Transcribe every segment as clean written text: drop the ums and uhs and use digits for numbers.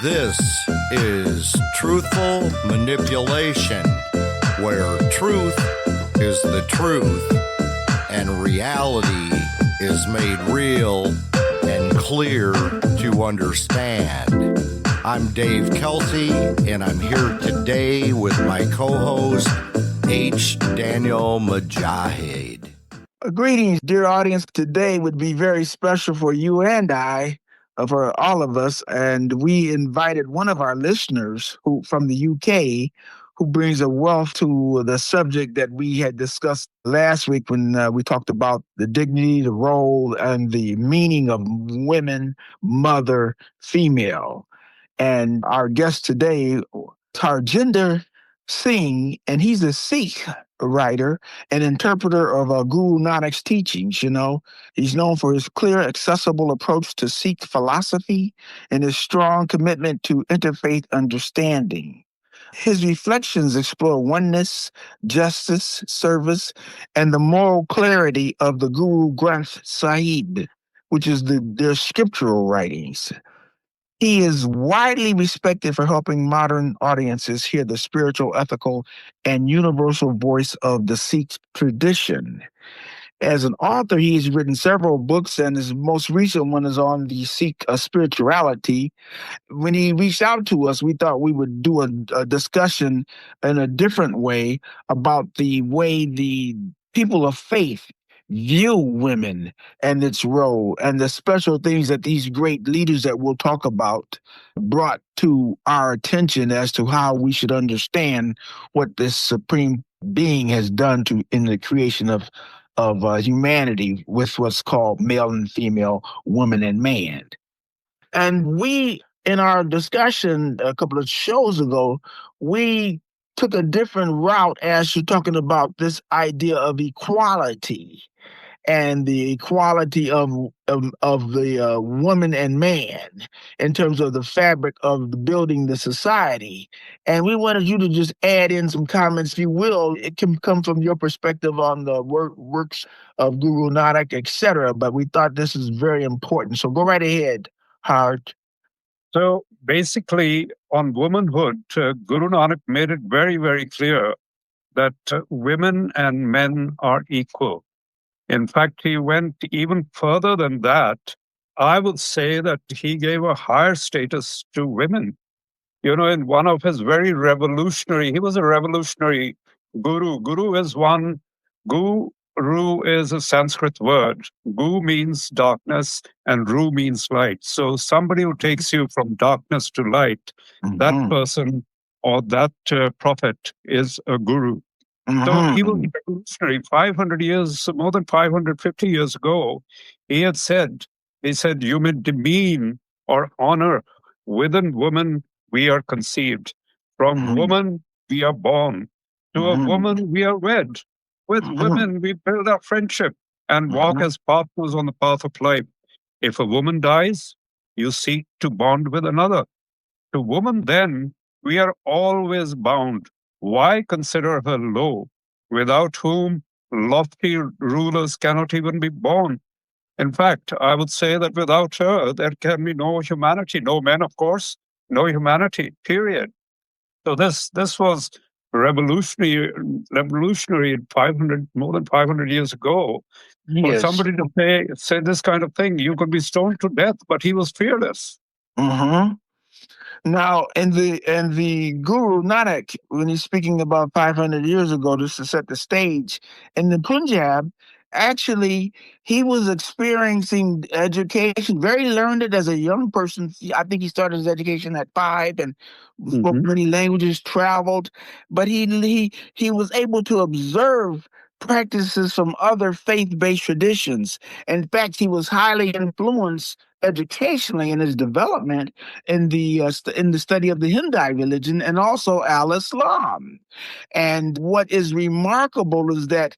This is Truthful Manipulation, where truth is the truth and reality is made real and clear to understand. I'm Dave Kelsey, and I'm here today with my co-host, H. Daniel Mujahid. Greetings, dear audience. Today would be very special for you and I, for all of us. And we invited one of our listeners from the UK who brings a wealth to the subject that we had discussed last week when we talked about the dignity, the role, and the meaning of women, mother, female. And our guest today, Harinder Singh, and he's a Sikh writer and interpreter of Guru Nanak's teachings. He's known for his clear, accessible approach to Sikh philosophy and his strong commitment to interfaith understanding. His reflections explore oneness, justice, service, and the moral clarity of the Guru Granth Sahib, which is their scriptural writings. He is widely respected for helping modern audiences hear the spiritual, ethical, and universal voice of the Sikh tradition. As an author, he has written several books, and his most recent one is on the Sikh spirituality. When he reached out to us, we thought we would do a discussion in a different way about the way the people of faith view women and its role and the special things that these great leaders that we'll talk about brought to our attention as to how we should understand what this supreme being has done in the creation of humanity with what's called male and female, woman and man. And we, in our discussion a couple of shows ago, we took a different route as you're talking about this idea of equality and the equality of the woman and man in terms of the fabric of building the society. And we wanted you to just add in some comments, if you will. It can come from your perspective on the works of Guru Nanak, etc. But we thought this is very important. So go right ahead, Hart. So basically, on womanhood, Guru Nanak made it very, very clear that women and men are equal. In fact, he went even further than that. I would say that he gave a higher status to women. In one of his he was a revolutionary guru. Guru is a Sanskrit word. Gu means darkness and Ru means light. So somebody who takes you from darkness to light, that person or that prophet is a guru. So he was revolutionary. More than 550 years ago, he said, you may demean or honor. Within woman, we are conceived. From woman, we are born. To a woman, we are wed. With women, we build our friendship and walk as partners on the path of life. If a woman dies, you seek to bond with another. To woman, then, we are always bound. Why consider her low, without whom lofty rulers cannot even be born? In fact, I would say that without her, there can be no humanity, no men, of course, no humanity, period. So this was revolutionary more than 500 years ago. Yes. For somebody to say this kind of thing, you could be stoned to death, but he was fearless. Now, in the Guru Nanak, when he's speaking about 500 years ago, just to set the stage, in the Punjab, actually, he was experiencing education, very learned as a young person. I think he started his education at 5 and spoke many languages, traveled, but he was able to observe practices from other faith-based traditions. In fact, he was highly influenced educationally in his development in the study of the Hindu religion and also al-Islam. And what is remarkable is that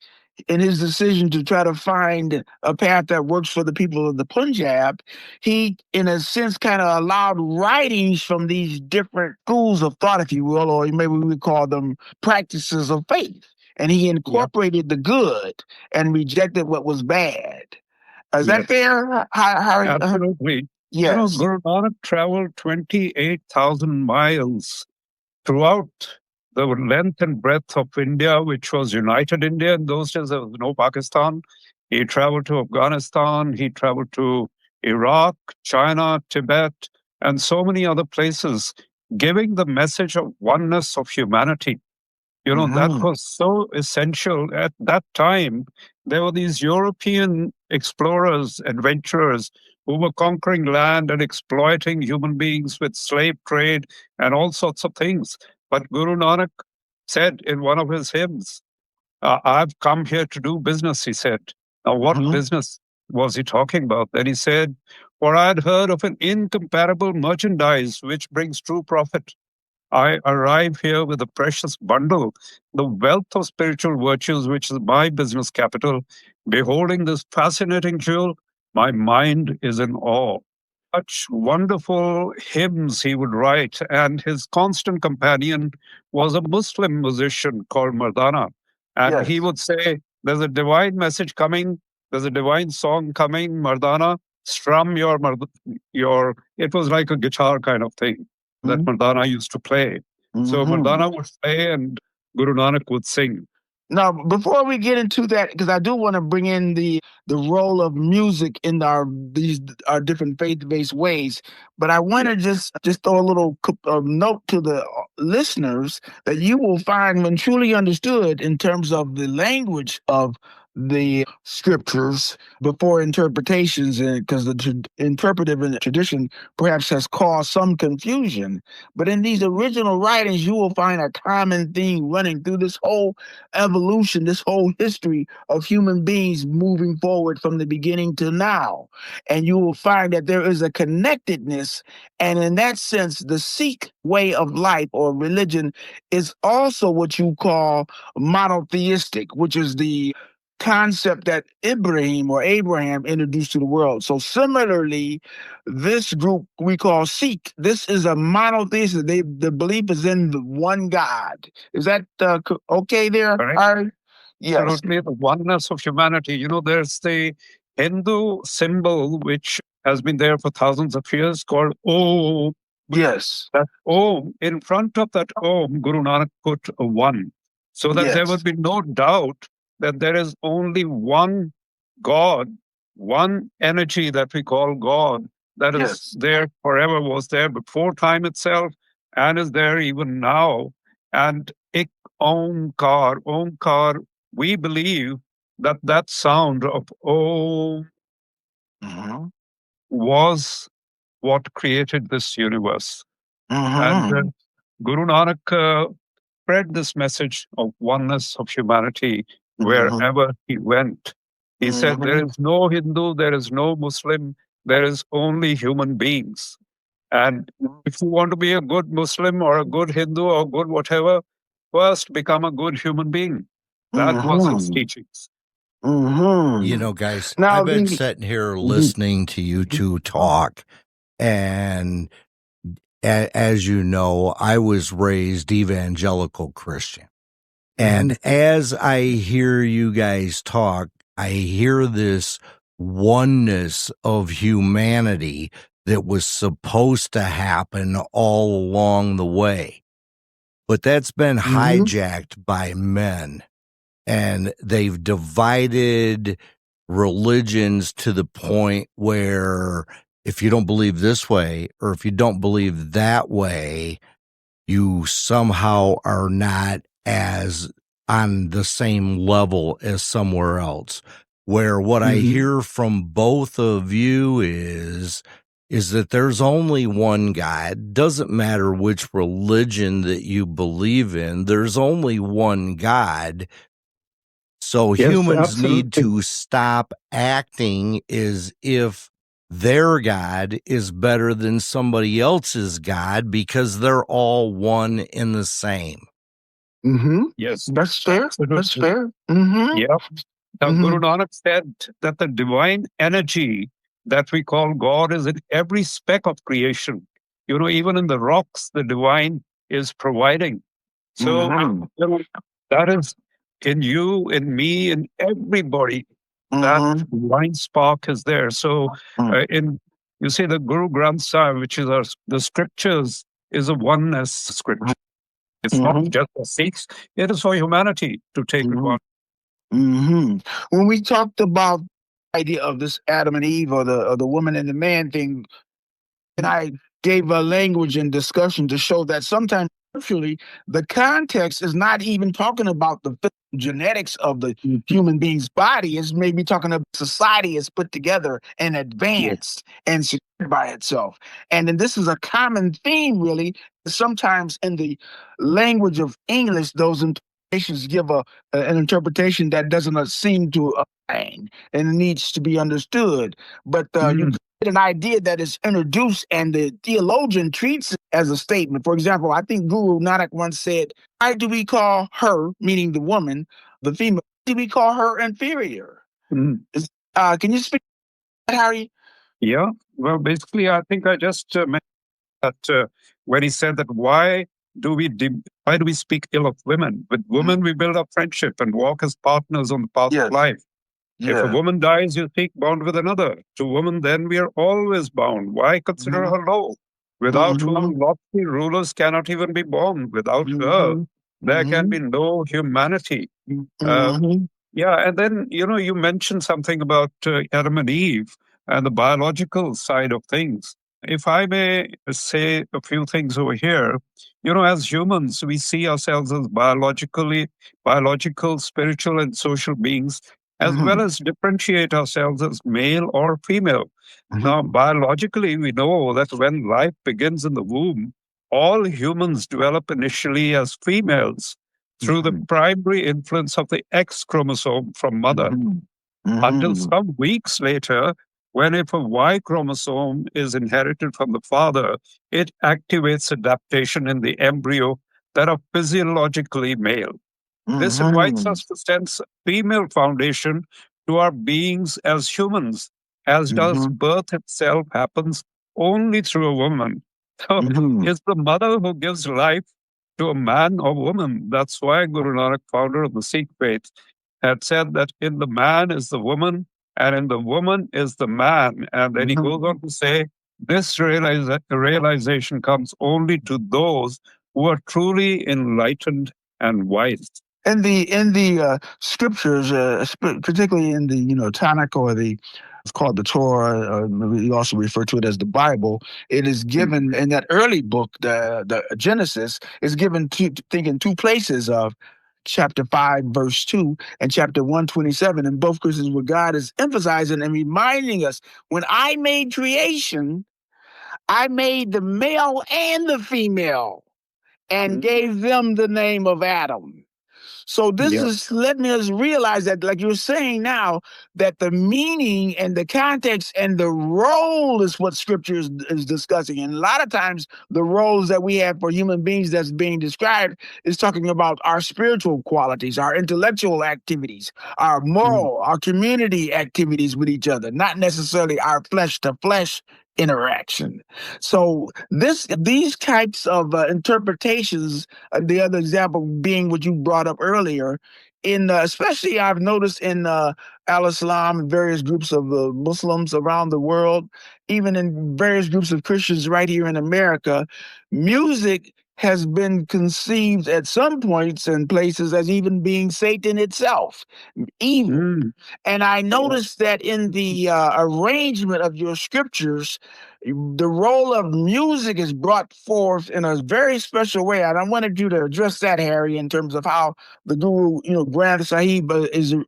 in his decision to try to find a path that works for the people of the Punjab, he, in a sense, kind of allowed writings from these different schools of thought, if you will, or maybe we would call them practices of faith. And he incorporated the good and rejected what was bad. Is that fair? Absolutely. Yes. Guru Nanak traveled 28,000 miles throughout the length and breadth of India, which was united India. In those days, there was no Pakistan. He traveled to Afghanistan, he traveled to Iraq, China, Tibet, and so many other places, giving the message of oneness of humanity. That was so essential. At that time, there were these European explorers, adventurers, who were conquering land and exploiting human beings with slave trade and all sorts of things. But Guru Nanak said in one of his hymns, I've come here to do business, he said. Now, what business was he talking about? Then he said, for I had heard of an incomparable merchandise which brings true profit. I arrive here with a precious bundle, the wealth of spiritual virtues, which is my business capital. Beholding this fascinating jewel, my mind is in awe. Such wonderful hymns he would write, and his constant companion was a Muslim musician called Mardana. And he would say, there's a divine message coming, there's a divine song coming, Mardana, strum your, it was like a guitar kind of thing that Mardana used to play. So Mardana would play and Guru Nanak would sing. Now, before we get into that, because I do want to bring in the role of music in our different faith-based ways, but I want to just throw a little note to the listeners that you will find, when truly understood in terms of the language of the scriptures before interpretations, because the interpretive tradition perhaps has caused some confusion. But in these original writings, you will find a common theme running through this whole evolution, this whole history of human beings moving forward from the beginning to now. And you will find that there is a connectedness. And in that sense, the Sikh way of life or religion is also what you call monotheistic, which is the concept that Abraham introduced to the world. So similarly, this group we call Sikh, this is a monotheist. The belief is in the one God. Is that okay there? Right. Yes. Absolutely, the oneness of humanity. There's the Hindu symbol, which has been there for thousands of years, called Om. Yes. That Om, in front of that Om, Guru Nanak put a one, so that there would be no doubt that there is only one God, one energy that we call God, that is there forever, was there before time itself, and is there even now. And Ik Omkar, we believe that sound of Om was what created this universe. And Guru Nanak spread this message of oneness of humanity wherever he went. He said, there is no Hindu, there is no Muslim, there is only human beings. And if you want to be a good Muslim or a good Hindu or good whatever, first become a good human being. That was his teachings. Guys, now, I've been sitting here listening to you two talk, and as you know, I was raised evangelical Christian. And as I hear you guys talk, I hear this oneness of humanity that was supposed to happen all along the way. But that's been hijacked by men, and they've divided religions to the point where if you don't believe this way or if you don't believe that way, you somehow are not as on the same level as somewhere else. Where what I hear from both of you is that there's only one God. Doesn't matter which religion that you believe in, there's only one God. So humans need to stop acting as if their God is better than somebody else's God, because they're all one and the same. Yes, that's fair. That's fair. Yeah. Now, Guru Nanak said that the divine energy that we call God is in every speck of creation. Even in the rocks, the divine is providing. So that is in you, in me, in everybody. That divine spark is there. So in You see, the Guru Granth Sahib, which is the scriptures, is a oneness scripture. It's not just for Sikhs, it is for humanity to take advantage. When we talked about the idea of this Adam and Eve or the woman and the man thing, and I gave a language and discussion to show that sometimes scripturally the context is not even talking about the genetics of the human being's body. It's maybe talking about society is put together and advanced and secured by itself. And then this is a common theme, really. Sometimes in the language of English, those interpretations give an interpretation that doesn't seem to align and needs to be understood. But you get an idea that is introduced and the theologian treats it as a statement. For example, I think Guru Nanak once said, why do we call her, meaning the woman, the female, why do we call her inferior? Can you speak to that, Harry? Yeah, well, basically, I think I just mentioned that when he said that why do we speak ill of women? With women, we build up friendship and walk as partners on the path of life. If a woman dies, you speak bound with another. To woman, then we are always bound. Why consider her low? Without whom lofty rulers cannot even be born. Without her, there can be no humanity. Yeah, and then, you mentioned something about Adam and Eve and the biological side of things. If I may say a few things over here, as humans, we see ourselves as biological, spiritual, and social beings, as well as differentiate ourselves as male or female. Now, biologically, we know that when life begins in the womb, all humans develop initially as females through the primary influence of the X chromosome from mother, until some weeks later, when if a Y chromosome is inherited from the father, it activates adaptation in the embryo that are physiologically male. This invites us to sense female foundation to our beings as humans, as does birth itself happens only through a woman. So it's the mother who gives life to a man or woman. That's why Guru Nanak, founder of the Sikh faith, had said that in the man is the woman, and in the woman is the man. And then he goes on to say, this realization comes only to those who are truly enlightened and wise. In the scriptures, particularly in the Tanakh or it's called the Torah, we also refer to it as the Bible. It is given in that early book, the Genesis, is given in two places of chapter 5, verse 2, and chapter 127. In both cases, where God is emphasizing and reminding us, when I made creation, I made the male and the female and gave them the name of Adam. So this is letting us realize that, like you're saying now, that the meaning and the context and the role is what Scripture is discussing. And a lot of times, the roles that we have for human beings that's being described is talking about our spiritual qualities, our intellectual activities, our moral, our community activities with each other, not necessarily our flesh-to-flesh interaction. So these types of interpretations, the other example being what you brought up earlier, in especially I've noticed in Al-Islam and various groups of Muslims around the world, even in various groups of Christians right here in America, music has been conceived at some points and places as even being Satan itself, evil. And I noticed that in the arrangement of your scriptures, the role of music is brought forth in a very special way. And I wanted you to address that, Harry, in terms of how the Guru, Granth Sahib is a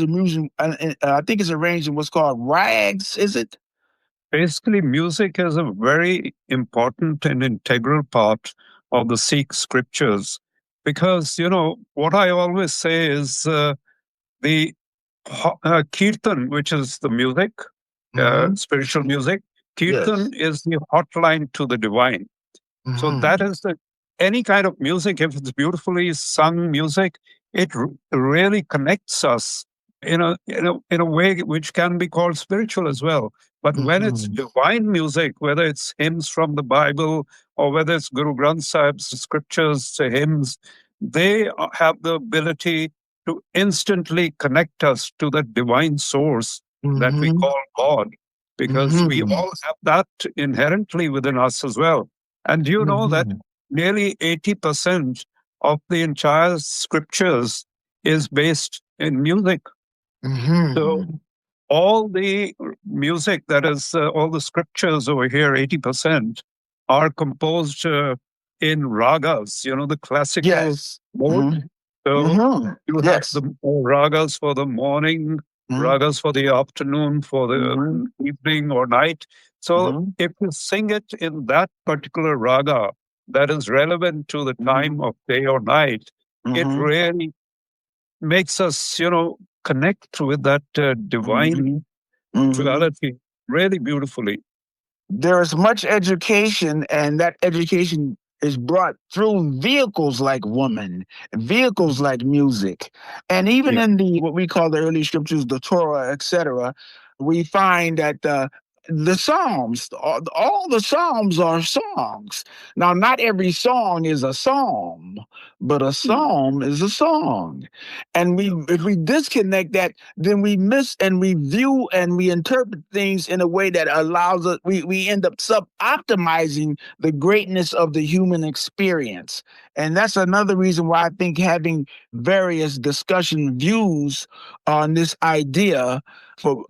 music. I think it's arranged in what's called rags. Is it? Basically, music is a very important and integral part of the Sikh scriptures, because, what I always say is the kirtan, which is the music, spiritual music, kirtan is the hotline to the divine. So that is any kind of music, if it's beautifully sung music, it really connects us in a way which can be called spiritual as well. But when it's divine music, whether it's hymns from the Bible or whether it's Guru Granth Sahib's scriptures, hymns, they have the ability to instantly connect us to the divine source that we call God. because we all have that inherently within us as well. And you know that nearly 80% of the entire scriptures is based in music. So all the music that is, all the scriptures over here, 80%, are composed in ragas, the classical mode. So you have the ragas for the morning, ragas for the afternoon, for the evening or night. So if you sing it in that particular raga that is relevant to the time of day or night, it really makes us, connect with that divine duality really beautifully. There is much education, and that education is brought through vehicles like woman, vehicles like music. And even in what we call the early scriptures, the Torah, etc., we find that the Psalms, all the Psalms are songs. Now, not every song is a psalm, but a psalm is a song. And if we disconnect that, then we miss and we view and we interpret things in a way that allows us, we end up sub-optimizing the greatness of the human experience. And that's another reason why I think having various discussion views on this idea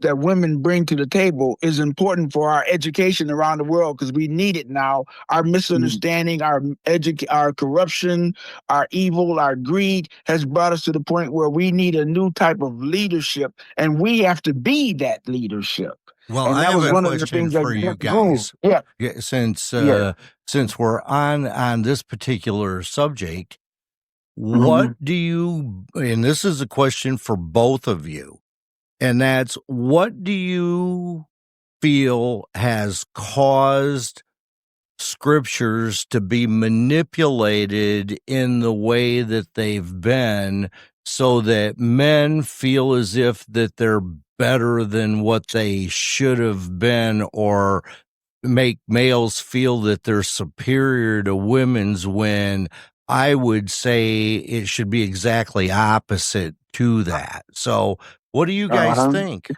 that women bring to the table is important for our education around the world, because we need it now. Our misunderstanding, our corruption, our evil, our greed has brought us to the point where we need a new type of leadership, and we have to be that leadership. Well, and I that have was a one of the question things for you guys. Since we're on this particular subject, what do you, and this is a question for both of you, and that's, what do you feel has caused scriptures to be manipulated in the way that they've been, so that men feel as if that they're better than what they should have been, or make males feel that they're superior to women's, when I would say it should be exactly opposite to that? So what do you guys think?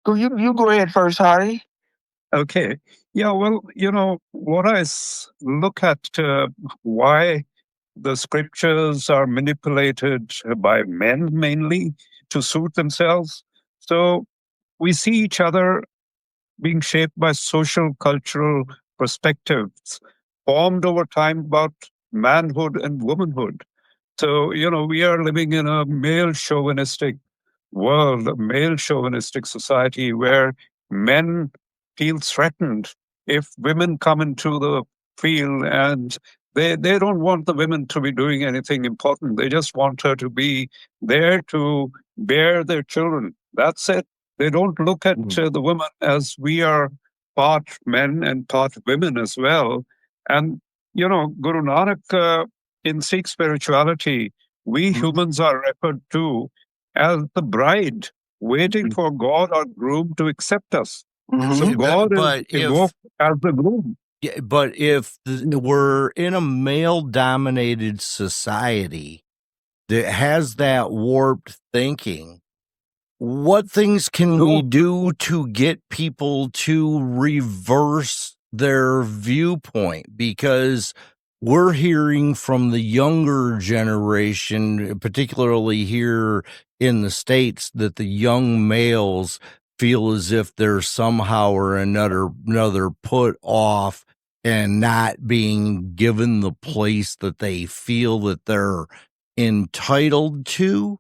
You go ahead first, Hari. Okay. Yeah, well, what I look at why the scriptures are manipulated by men mainly to suit themselves. So we see each other being shaped by social, cultural perspectives formed over time about manhood and womanhood. So, we are living in a male chauvinistic world, a male chauvinistic society, where men feel threatened if women come into the field, and they don't want the women to be doing anything important. They just want her to be there to bear their children. That's it. They don't look at the women as we are part men and part women as well. And, Guru Nanak, in Sikh spirituality, we humans are referred to as the bride, waiting for God or groom to accept us. So God is invoked as the groom. Yeah, but if we're in a male-dominated society that has that warped thinking, what things can we do to get people to reverse their viewpoint? Because we're hearing from the younger generation, particularly here in the States, that the young males feel as if they're somehow or another put off and not being given the place that they feel that they're entitled to.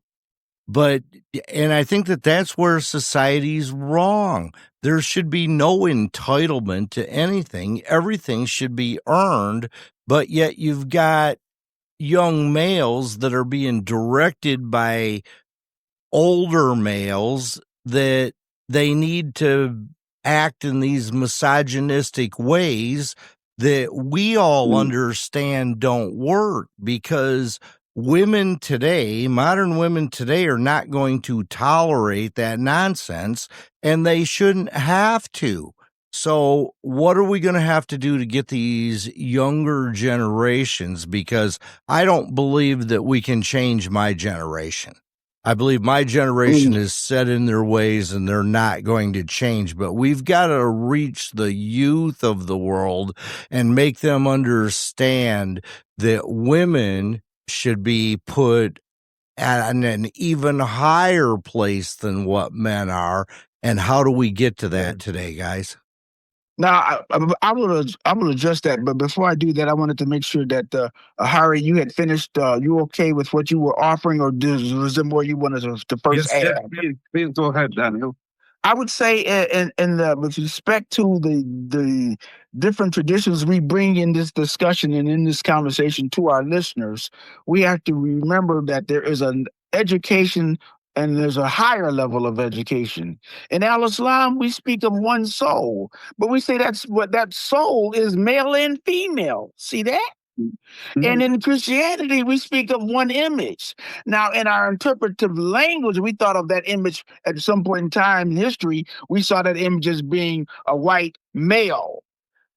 And I think that that's where society's wrong. There should be no entitlement to anything. Everything should be earned, but yet you've got young males that are being directed by older males that they need to act in these misogynistic ways that we all understand don't work, because women today, modern women today, are not going to tolerate that nonsense, and they shouldn't have to. So what are we going to have to do to get these younger generations? Because I don't believe that we can change my generation. I believe my generation is set in their ways and they're not going to change, but we've got to reach the youth of the world and make them understand that women should be put at an even higher place than what men are. And how do we get to that today, guys? Now, I will address that, but before I do that, I wanted to make sure that Harry, you had finished. You okay with what you were offering, or was there more you wanted to first add? Yes, please go ahead, Daniel. I would say, with respect to the different traditions we bring in this discussion and in this conversation to our listeners, we have to remember that there is an education and there's a higher level of education. In Al-Islam, we speak of one soul, but we say that soul is male and female. See that? And in Christianity, we speak of one image. Now, in our interpretive language, we thought of that image at some point in time in history. We saw that image as being a white male.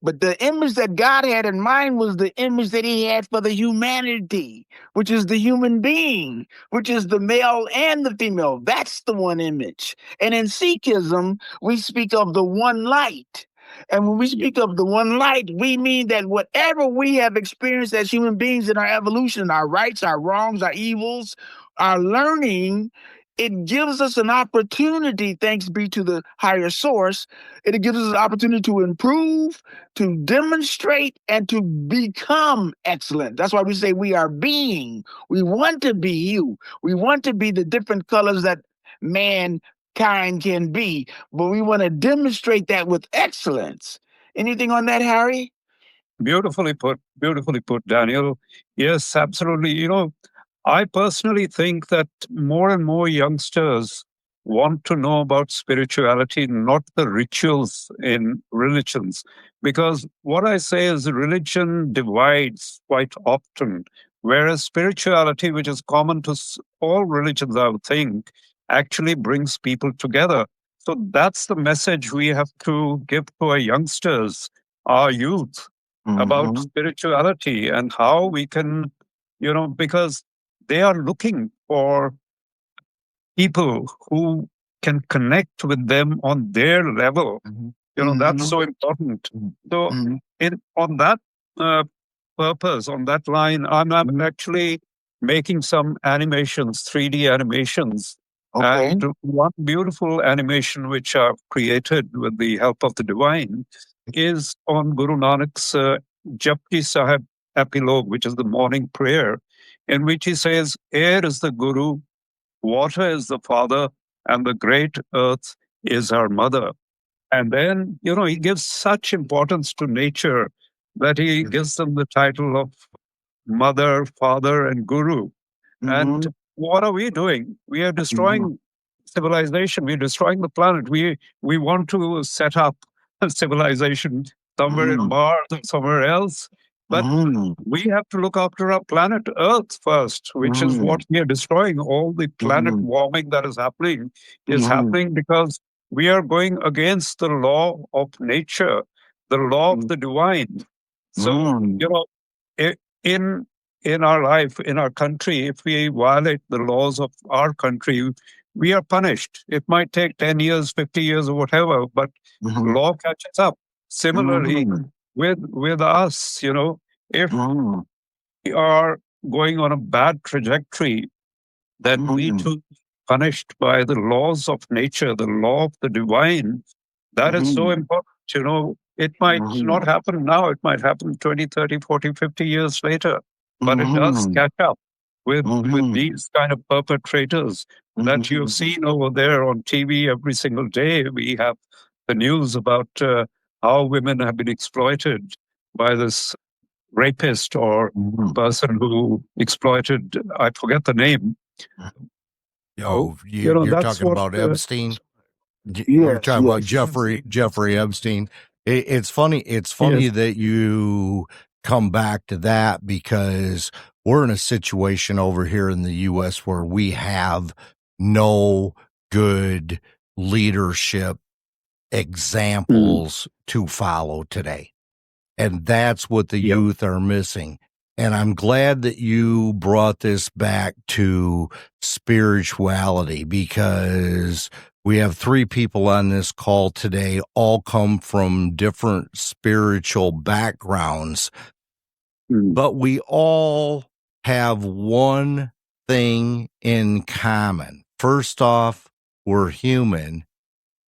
But the image that God had in mind was the image that he had for the humanity, which is the human being, which is the male and the female. That's the one image. And in Sikhism, we speak of the one light. And when we speak of the one light, we mean that whatever we have experienced as human beings in our evolution, our rights, our wrongs, our evils, our learning, it gives us an opportunity, thanks be to the higher source, it gives us an opportunity to improve, to demonstrate, and to become excellent. That's why we say we are being. We want to be you. We want to be the different colors that mankind can be, but we want to demonstrate that with excellence. Anything on that, Harry? Beautifully put, Daniel. Yes, absolutely. I personally think that more and more youngsters want to know about spirituality, not the rituals in religions. Because what I say is religion divides quite often, whereas spirituality, which is common to all religions, I would think, actually brings people together. So that's the message we have to give to our youngsters, our youth, about spirituality and how we can, because they are looking for people who can connect with them on their level. That's so important. So on that purpose, on that line, I'm actually making some animations, 3D animations. Okay. And one beautiful animation which I've created with the help of the divine is on Guru Nanak's Japji Sahib epilogue, which is the morning prayer, in which he says, air is the Guru, water is the father, and the great earth is our mother. And then, he gives such importance to nature that he gives them the title of mother, father, and guru. And what are we doing? We are destroying civilization. We're destroying the planet. We want to set up a civilization somewhere in Mars or somewhere else. But we have to look after our planet Earth first, which is what we are destroying. All the planet warming that is happening because we are going against the law of nature, the law of the divine. So, in our life, in our country, if we violate the laws of our country, we are punished. It might take 10 years, 50 years, or whatever, but law catches up. Similarly, with us, if we are going on a bad trajectory, then we too punished by the laws of nature, the law of the divine. That is so important. It might not happen now. It might happen 20, 30, 40, 50 years later. But it does catch up with these kind of perpetrators that you've seen over there on TV every single day. We have the news about how women have been exploited by this rapist or person who exploited, I forget the name. You're talking about Epstein? You're talking about Jeffrey Epstein. It's funny that you come back to that, because we're in a situation over here in the U.S. where we have no good leadership examples to follow today. And that's what the youth are missing. And I'm glad that you brought this back to spirituality, because we have 3 people on this call today, all come from different spiritual backgrounds, but we all have one thing in common. First off, we're human.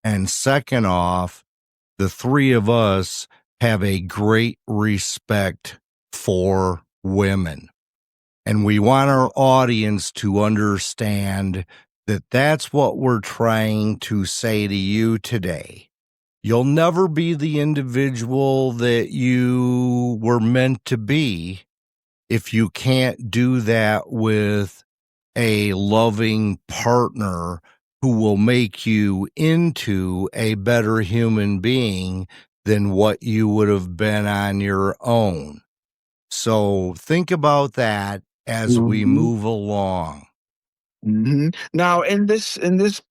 And second off, the 3 of us have a great respect for women. And we want our audience to understand that that's what we're trying to say to you today. You'll never be the individual that you were meant to be if you can't do that with a loving partner who will make you into a better human being than what you would have been on your own. So think about that as we move along. Now, in this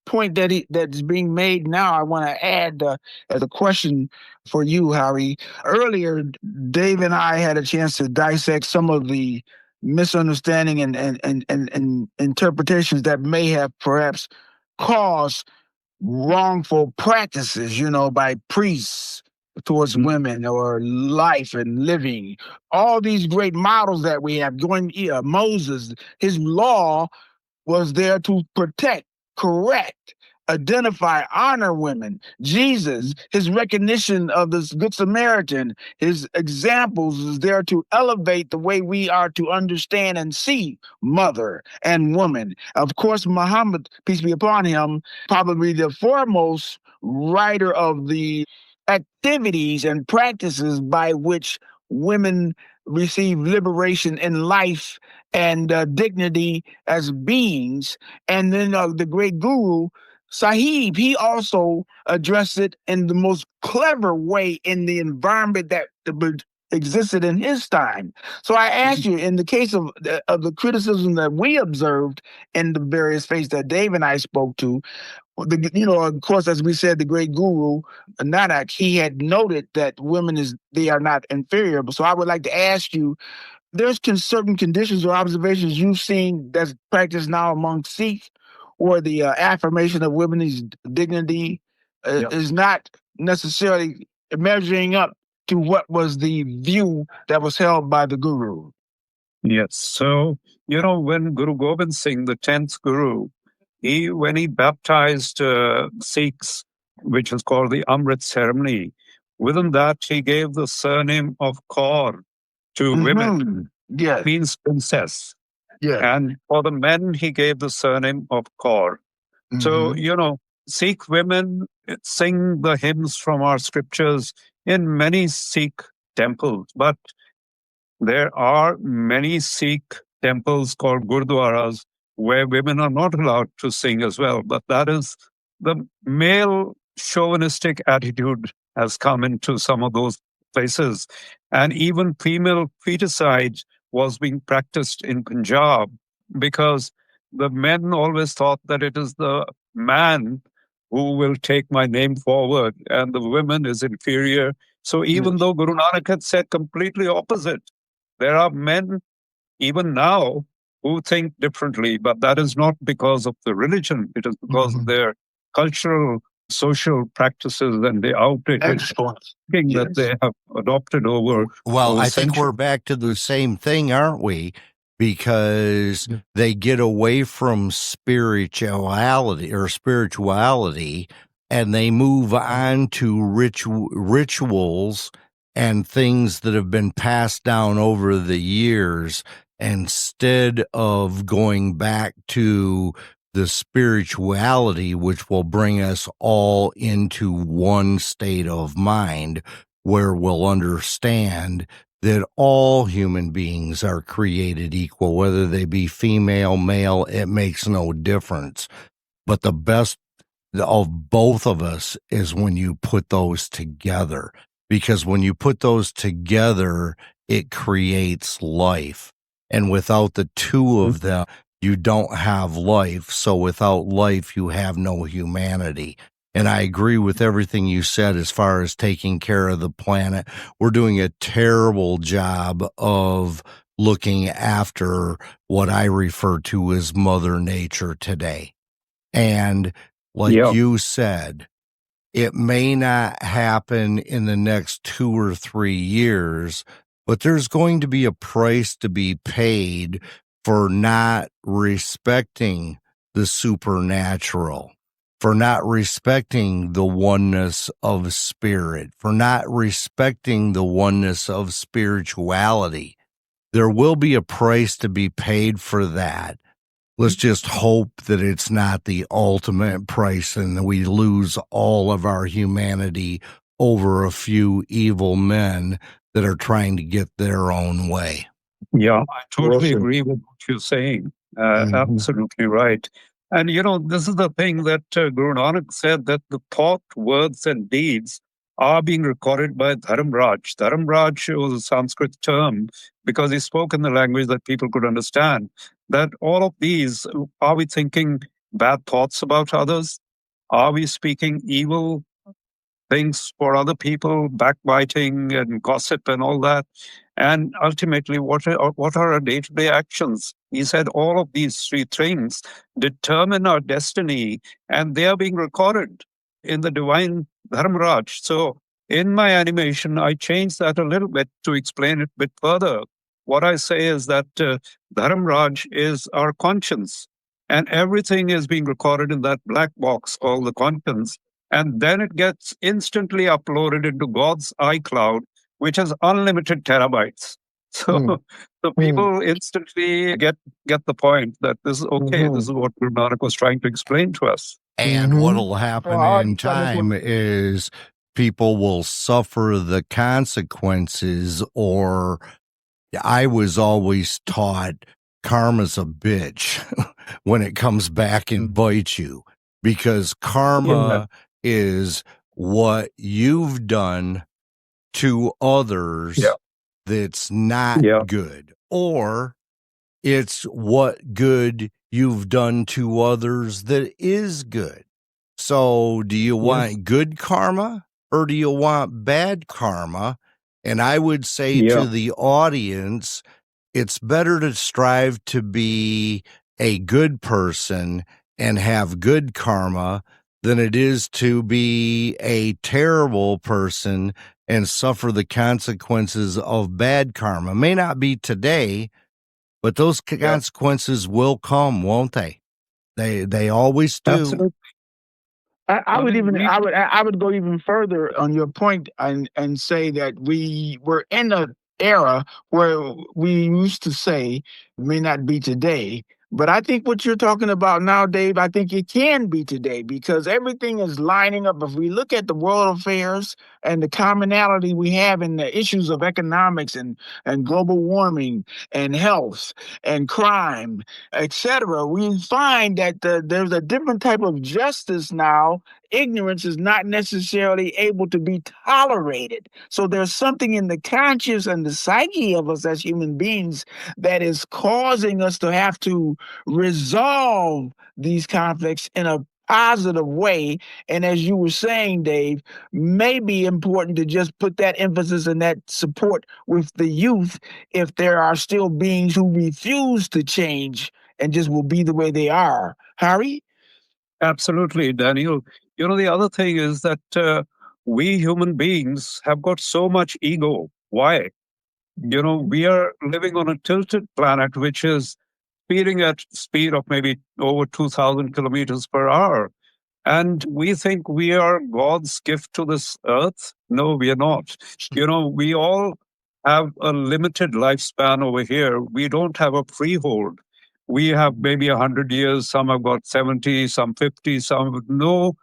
point that's being made now, I want to add as a question for you, Harry. Earlier, Dave and I had a chance to dissect some of the misunderstanding and interpretations that may have perhaps caused wrongful practices, by priests towards women, or life and living. All these great models that we have, Moses, his law was there to protect, correct, identify, honor women. Jesus, his recognition of this Good Samaritan, his examples is there to elevate the way we are to understand and see mother and woman. Of course, Muhammad, peace be upon him, probably the foremost writer of the activities and practices by which women receive liberation in life and dignity as beings. And then the great Guru Sahib, he also addressed it in the most clever way in the environment that existed in his time. So I ask you, in the case of the criticism that we observed in the various faiths that Dave and I spoke to, of course, as we said, the great Guru Nanak, he had noted that they are not inferior. So I would like to ask you, there's certain conditions or observations you've seen that's practiced now among Sikhs, where the affirmation of women's dignity is not necessarily measuring up to what was the view that was held by the Guru. Yes. So, when Guru Gobind Singh, the 10th Guru, when he baptized Sikhs, which was called the Amrit ceremony, within that he gave the surname of Kaur to women. Yes. Means princess. Yes. And for the men, he gave the surname of Kaur. So, Sikh women sing the hymns from our scriptures in many Sikh temples, but there are many Sikh temples called Gurdwaras where women are not allowed to sing as well. But that is the male chauvinistic attitude has come into some of those places. And even female feticide was being practiced in Punjab because the men always thought that it is the man who will take my name forward and the woman is inferior. So even though Guru Nanak had said completely opposite, there are men even now who think differently, but that is not because of the religion. It is because of their cultural, social practices and the outdated thinking that they have adopted over. Well, I think we're back to the same thing, aren't we? Because they get away from spirituality and they move on to rituals and things that have been passed down over the years, instead of going back to the spirituality, which will bring us all into one state of mind where we'll understand that all human beings are created equal, whether they be female, male, it makes no difference. But the best of both of us is when you put those together, because when you put those together, it creates life. And without the two of them, you don't have life. So without life, you have no humanity. And I agree with everything you said as far as taking care of the planet. We're doing a terrible job of looking after what I refer to as Mother Nature today. And like you said, it may not happen in the next 2 or 3 years, but there's going to be a price to be paid for not respecting the supernatural, for not respecting the oneness of spirit, for not respecting the oneness of spirituality. There will be a price to be paid for that. Let's just hope that it's not the ultimate price and that we lose all of our humanity over a few evil men that are trying to get their own way. Yeah, I totally agree with what you're saying. Absolutely right. And, this is the thing that Guru Nanak said, that the thought, words, and deeds are being recorded by Dharamraj. Dharamraj was a Sanskrit term because he spoke in the language that people could understand. That all of these, are we thinking bad thoughts about others? Are we speaking evil things for other people, backbiting and gossip and all that? And ultimately, what are our day-to-day actions? He said all of these three things determine our destiny, and they are being recorded in the divine Dharmaraj. So in my animation, I changed that a little bit to explain it a bit further. What I say is that Dharmaraj is our conscience, and everything is being recorded in that black box called the conscience. And then it gets instantly uploaded into God's iCloud, which has unlimited terabytes. So people instantly get the point that this is okay. This is what Guru Nanak was trying to explain to us. And what'll happen in time is people will suffer the consequences, or I was always taught karma's a bitch when it comes back and bites you, because karma is what you've done to others that's not good, or it's what good you've done to others that is good. So do you want good karma or do you want bad karma? And I would say to the audience, it's better to strive to be a good person and have good karma than it is to be a terrible person and suffer the consequences of bad karma. May not be today, but those consequences will come, won't they? They always do. Absolutely. I would go even further on your point and say that we were in an era where we used to say may not be today. But I think what you're talking about now, Dave, I think it can be today, because everything is lining up. If we look at the world affairs and the commonality we have in the issues of economics and global warming and health and crime, etc., we find that there's a different type of justice now. Ignorance is not necessarily able to be tolerated. So there's something in the conscious and the psyche of us as human beings that is causing us to have to resolve these conflicts in a positive way. And as you were saying, Dave, may be important to just put that emphasis and that support with the youth if there are still beings who refuse to change and just will be the way they are. Harry? Absolutely, Daniel. The other thing is that we human beings have got so much ego. Why? We are living on a tilted planet, which is speeding at speed of maybe over 2,000 kilometers per hour. And we think we are God's gift to this earth. No, we are not. We all have a limited lifespan over here. We don't have a freehold. We have maybe 100 years. Some have got 70, some 50, some with no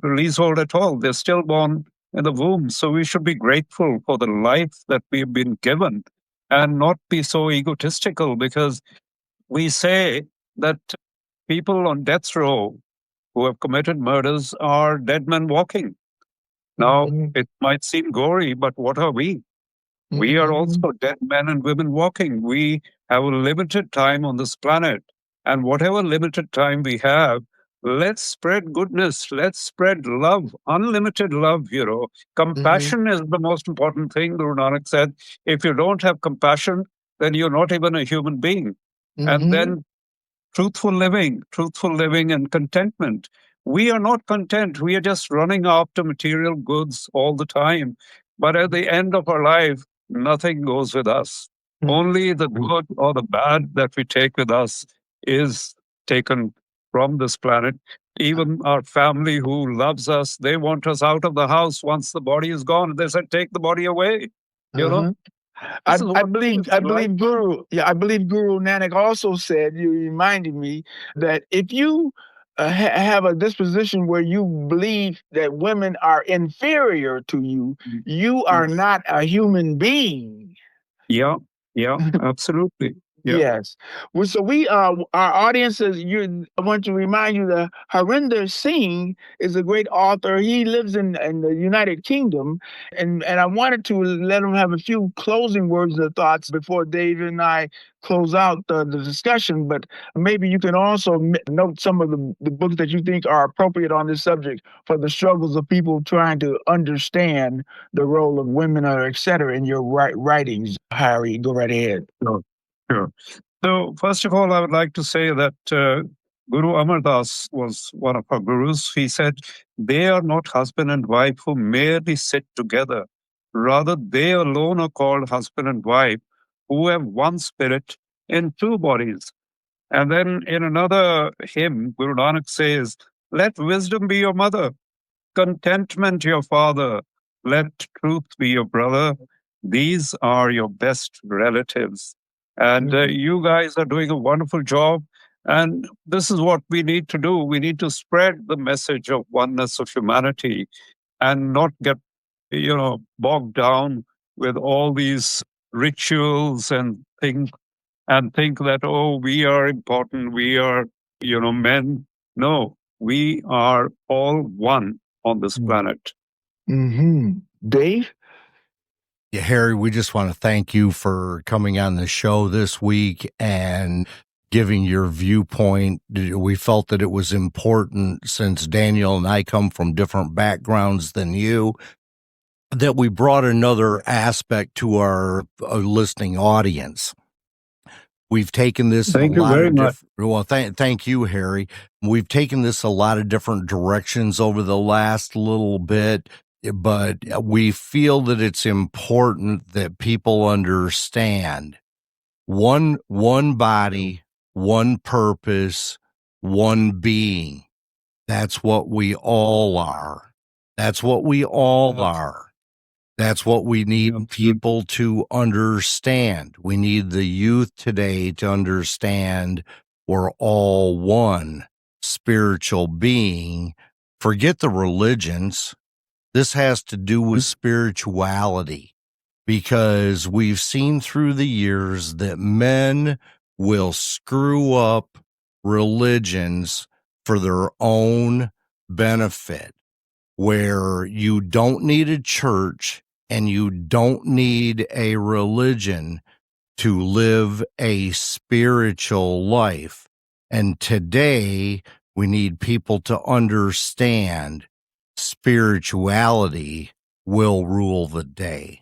leasehold at all. They're still born in the womb. So we should be grateful for the life that we've been given and not be so egotistical, because we say that people on death row who have committed murders are dead men walking. Now, it might seem gory, but what are we? We are also dead men and women walking. We have a limited time on this planet. And whatever limited time we have, let's spread goodness. Let's spread love, unlimited love, Compassion is the most important thing, Guru Nanak said. If you don't have compassion, then you're not even a human being. And then truthful living and contentment. We are not content. We are just running after material goods all the time. But at the end of our life, nothing goes with us. Only the good or the bad that we take with us is taken from this planet. Even our family who loves us, they want us out of the house once the body is gone. They said, take the body away. You know? I believe Guru Nanak also said, you reminded me, that if you have a disposition where you believe that women are inferior to you, you are not a human being. Yeah, absolutely. Yeah. Yes. Well, so our audience is, I want to remind you that Harinder Singh is a great author. He lives in the United Kingdom. And I wanted to let him have a few closing words or thoughts before Dave and I close out the discussion. But maybe you can also note some of the books that you think are appropriate on this subject for the struggles of people trying to understand the role of women, or et cetera, in your writings. Harry, go right ahead. Sure. So, first of all, I would like to say that Guru Amar Das was one of our gurus. He said, they are not husband and wife who merely sit together. Rather, they alone are called husband and wife who have one spirit in two bodies. And then in another hymn, Guru Nanak says, let wisdom be your mother, contentment your father, let truth be your brother. These are your best relatives. And you guys are doing a wonderful job. And this is what we need to do. We need to spread the message of oneness of humanity and not get, bogged down with all these rituals and think that, oh, we are important. We are, men. No, we are all one on this planet. Dave? Yeah, Harry, we just want to thank you for coming on the show this week and giving your viewpoint. We felt that it was important, since Daniel and I come from different backgrounds than you, that we brought another aspect to our listening audience. We've taken this Thank you very much. Well, thank you, Harry. We've taken this a lot of different directions over the last little bit, but we feel that it's important that people understand one body, one purpose, one being. That's what we all are. That's what we all are. That's what we need people to understand. We need the youth today to understand we're all one spiritual being. Forget the religions. This has to do with spirituality, because we've seen through the years that men will screw up religions for their own benefit, where you don't need a church and you don't need a religion to live a spiritual life. And today we need people to understand spirituality will rule the day.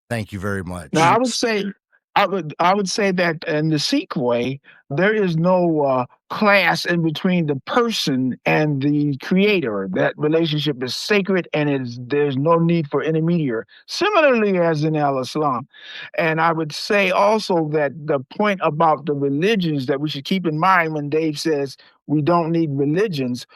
Thank you very much. Now, I would say that in the Sikh way, there is no class in between the person and the creator. That relationship is sacred, and there's no need for intermediary. Similarly, as in Islam. And I would say also that the point about the religions that we should keep in mind when Dave says we don't need religions,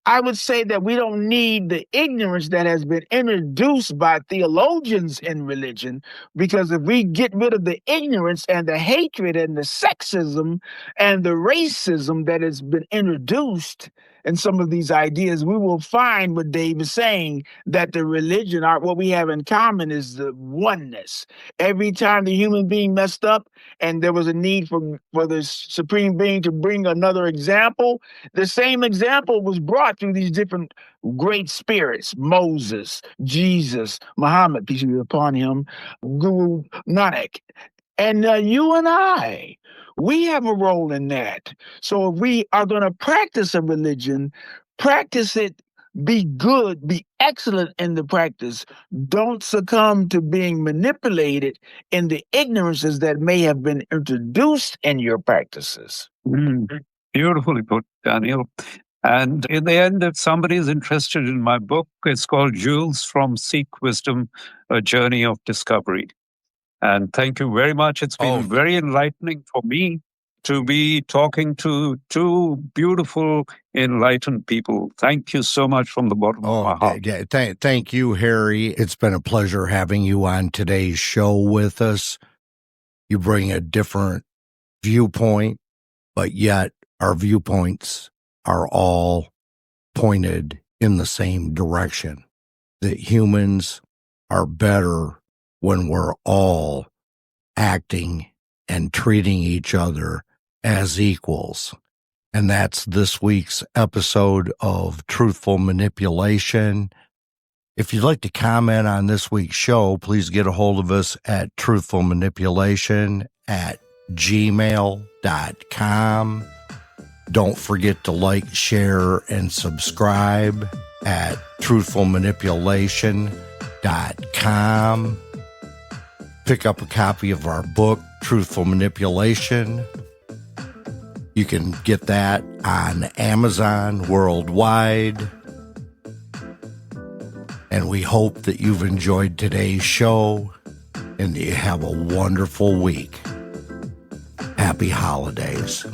I would say that we don't need the ignorance that has been introduced by theologians in religion, because if we get rid of the ignorance and the hatred and the sexism and the racism that has been introduced in some of these ideas, we will find what Dave is saying, that the religion, what we have in common is the oneness. Every time the human being messed up and there was a need for the supreme being to bring another example, the same example was brought through these different great spirits: Moses, Jesus, Muhammad, peace be upon him, Guru Nanak. And you and I, we have a role in that. So if we are going to practice a religion, practice it Be good, be excellent in the practice. Don't succumb to being manipulated in the ignorances that may have been introduced in your practices. Beautifully put, Daniel. And in the end, if somebody is interested in my book, it's called Jewels from Sikh Wisdom, A Journey of Discovery. And thank you very much. It's been very enlightening for me to be talking to two beautiful, enlightened people. Thank you so much from the bottom of my heart. Thank you, Harry. It's been a pleasure having you on today's show with us. You bring a different viewpoint, but yet our viewpoints are all pointed in the same direction, that humans are better when we're all acting and treating each other as equals. And that's this week's episode of Truthful Manipulation. If you'd like to comment on this week's show, please get a hold of us at truthfulmanipulation@gmail.com. Don't forget to like, share, and subscribe at truthfulmanipulation.com. Pick up a copy of our book, Truthful Manipulation. You can get that on Amazon worldwide. And we hope that you've enjoyed today's show and that you have a wonderful week. Happy holidays.